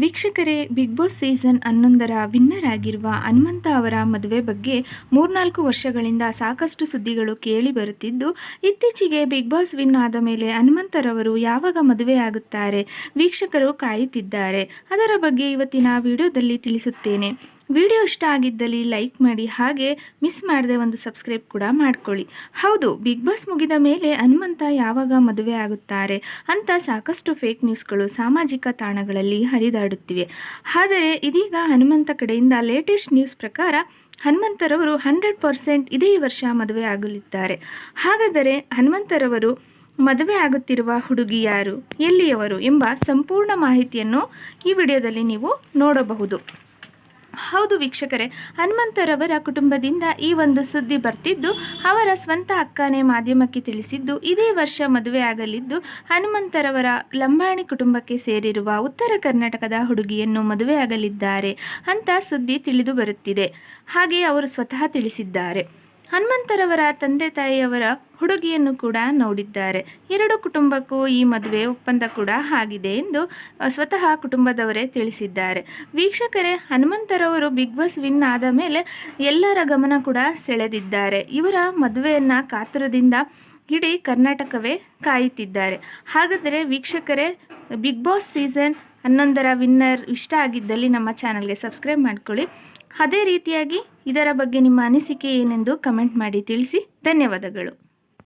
ವೀಕ್ಷಕರೇ, big boss season 11ರ winner ಆಗಿರುವ ಹನುಮಂತ ಅವರ ಮದುವೆ ಬಗ್ಗೆ 3-4 ವರ್ಷಗಳಿಂದ ಸಾಕಷ್ಟು ಸುದ್ದಿಗಳು ಕೇಳಿ ಬರುತ್ತಿದ್ದು, ಇತ್ತೀಚೆಗೆ ಬಿಗ್ ಬಾಸ್ ವಿನ್ ಆದ ಮೇಲೆ ಹನುಮಂತರವರು ಯಾವಾಗ ಮದುವೆ ಆಗುತ್ತಾರೆ ವೀಕ್ಷಕರು ಕಾಯುತ್ತಿದ್ದಾರೆ. ಅದರ ಬಗ್ಗೆ ಇವತ್ತಿನ ವಿಡಿಯೋದಲ್ಲಿ ತಿಳಿಸುತ್ತೇನೆ. ವಿಡಿಯೋ ಇಷ್ಟ ಆಗಿದ್ದಲ್ಲಿ ಲೈಕ್ ಮಾಡಿ, ಹಾಗೆ ಮಿಸ್ ಮಾಡದೆ ಒಂದು ಸಬ್ಸ್ಕ್ರೈಬ್ ಕೂಡ ಮಾಡ್ಕೊಳ್ಳಿ. ಹೌದು, ಬಿಗ್ ಬಾಸ್ ಮುಗಿದ ಮೇಲೆ ಹನುಮಂತ ಯಾವಾಗ ಮದುವೆ ಆಗುತ್ತಾರೆ ಅಂತ ಸಾಕಷ್ಟು ಫೇಕ್ ನ್ಯೂಸ್ಗಳು ಸಾಮಾಜಿಕ ತಾಣಗಳಲ್ಲಿ ಹರಿದಾಡುತ್ತಿವೆ. ಆದರೆ ಇದೀಗ ಹನುಮಂತ ಕಡೆಯಿಂದ ಲೇಟೆಸ್ಟ್ ನ್ಯೂಸ್ ಪ್ರಕಾರ ಹನುಮಂತರವರು 100% ಇದೇ ವರ್ಷ ಮದುವೆ ಆಗಲಿದ್ದಾರೆ. ಹಾಗಾದರೆ ಹನುಮಂತರವರು ಮದುವೆ ಆಗುತ್ತಿರುವ ಹುಡುಗಿ ಯಾರು, ಎಲ್ಲಿಯವರು ಎಂಬ ಸಂಪೂರ್ಣ ಮಾಹಿತಿಯನ್ನು ಈ ವಿಡಿಯೋದಲ್ಲಿ ನೀವು ನೋಡಬಹುದು. ಹೌದು ವೀಕ್ಷಕರೇ, ಹನುಮಂತರವರ ಕುಟುಂಬದಿಂದ ಈ ಒಂದು ಸುದ್ದಿ ಬರ್ತಿದ್ದು, ಅವರ ಸ್ವಂತ ಅಕ್ಕನೇ ಮಾಧ್ಯಮಕ್ಕೆ ತಿಳಿಸಿದ್ದು, ಇದೇ ವರ್ಷ ಮದುವೆ ಆಗಲಿದ್ದು ಹನುಮಂತರವರ ಲಂಬಾಣಿ ಕುಟುಂಬಕ್ಕೆ ಸೇರಿರುವ ಉತ್ತರ ಕರ್ನಾಟಕದ ಹುಡುಗಿಯನ್ನು ಮದುವೆಯಾಗಲಿದ್ದಾರೆ ಅಂತ ಸುದ್ದಿ ತಿಳಿದು ಬರುತ್ತಿದೆ. ಹಾಗೆ ಅವರು ಸ್ವತಃ ತಿಳಿಸಿದ್ದಾರೆ. ಹನುಮಂತರವರ ತಂದೆ ತಾಯಿಯವರ ಹುಡುಗಿಯನ್ನು ಕೂಡ ನೋಡಿದ್ದಾರೆ. ಎರಡು ಕುಟುಂಬಕ್ಕೂ ಈ ಮದುವೆ ಒಪ್ಪಂದ ಕೂಡ ಆಗಿದೆ ಎಂದು ಸ್ವತಃ ಕುಟುಂಬದವರೇ ತಿಳಿಸಿದ್ದಾರೆ. ವೀಕ್ಷಕರೇ, ಹನುಮಂತರವರು ಬಿಗ್ ಬಾಸ್ ವಿನ್ ಆದ ಮೇಲೆ ಎಲ್ಲರ ಗಮನ ಕೂಡ ಸೆಳೆದಿದ್ದಾರೆ. ಇವರ ಮದುವೆಯನ್ನು ಕಾತುರದಿಂದ ಇಡೀ ಕರ್ನಾಟಕವೇ ಕಾಯುತ್ತಿದ್ದಾರೆ. ಹಾಗಾದರೆ ವೀಕ್ಷಕರೇ, ಬಿಗ್ ಬಾಸ್ ಸೀಸನ್ 11ರ ವಿನ್ನರ್ ಇಷ್ಟ ಆಗಿದ್ದಲ್ಲಿ ನಮ್ಮ ಚಾನಲ್ಗೆ ಸಬ್ಸ್ಕ್ರೈಬ್ ಮಾಡ್ಕೊಳ್ಳಿ. ಅದೇ ರೀತಿಯಾಗಿ ಇದರ ಬಗ್ಗೆ ನಿಮ್ಮ ಅನಿಸಿಕೆ ಏನೆಂದು ಕಮೆಂಟ್ ಮಾಡಿ ತಿಳಿಸಿ. ಧನ್ಯವಾದಗಳು.